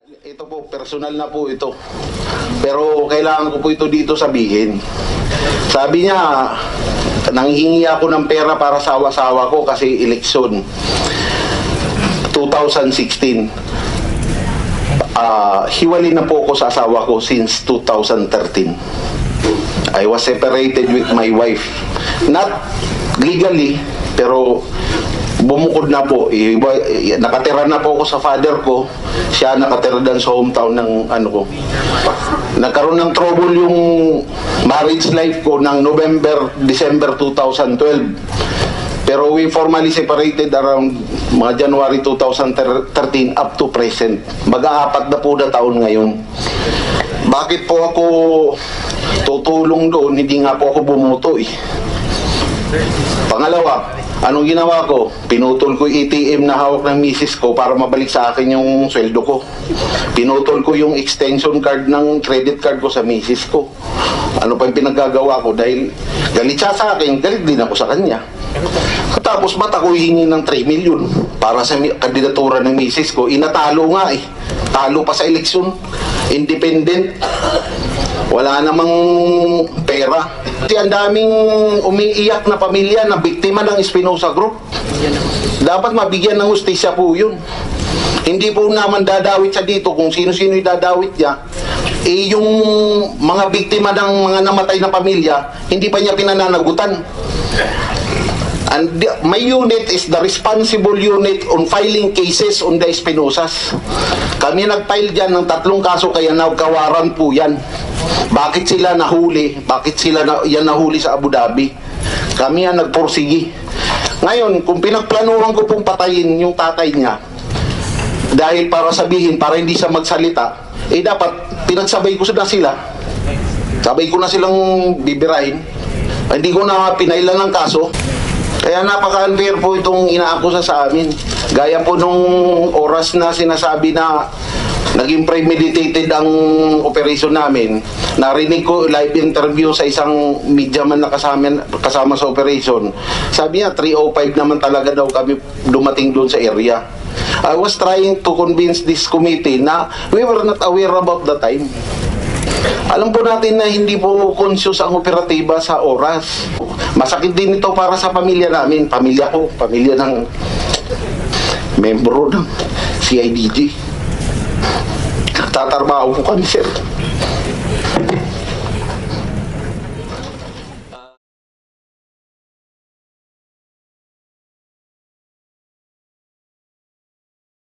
Ito po, personal na po ito. Pero kailangan ko po ito dito sabihin. Sabi niya, nanghihingi ako ng pera para sa asawa ko kasi eleksyon. 2016. Hiwalay na po ako sa asawa ko since 2013. I was separated with my wife. Not legally, pero bumukod na po. Nakatira na po ako sa father ko. Siya nakatira din sa hometown ng ano ko. Nagkaroon ng trouble yung marriage life ko ng December 2012. Pero we formally separated around mga January 2013 up to present. Mag-aapat na po na taon ngayon. Bakit po ako tutulong doon? Hindi nga po ako bumuto eh. Pangalawa, anong ginawa ko? Pinutol ko yung ATM na hawak ng misis ko para mabalik sa akin yung sweldo ko. Pinutol ko yung extension card ng credit card ko sa misis ko. Ano pa yung pinagagawa ko? Dahil galit siya sa akin, galit din ako sa kanya. Tapos ba't ako hihingi ng 3 million para sa kandidatura ng misis ko? Inatalo nga eh. Talo pa sa eleksyon. Independent. Wala namang pera. Kasi ang daming umiiyak na pamilya na biktima ng Espinosa Group. Dapat mabigyan ng hustisya po yun. Hindi po naman dadawit siya dito kung sino-sino yung dadawit niya. Eh yung mga biktima ng mga namatay na pamilya, hindi pa niya pinananagutan. And my unit is the responsible unit on filing cases on the Espinosas. Kami nag-file dyan ng 3 kaso kaya nagkawaran po yan. Bakit sila nahuli? Bakit sila nahuli sa Abu Dhabi? Kami ang nagporsigi. Ngayon, kung pinagplanuhan ko pong patayin yung tatay niya, dahil para sabihin, para hindi siya magsalita, eh dapat pinagsabay ko sila. Sabay ko na silang bibirahin. Hindi ko na pinailan ng kaso. Kaya napaka-unfair po itong inaakusa sa amin. Gaya po nung oras na sinasabi na naging premeditated ang operation namin, narinig ko live interview sa isang mediaman na kasama sa operation. Sabi niya, 3:05 naman talaga daw kami dumating doon sa area. I was trying to convince this committee na we were not aware about the time. Alam po natin na hindi po conscious ang operatiba sa oras. Masakit din ito para sa pamilya namin. Pamilya ko, pamilya ng membro ng CIDG. Tatarbaho po kami, sir.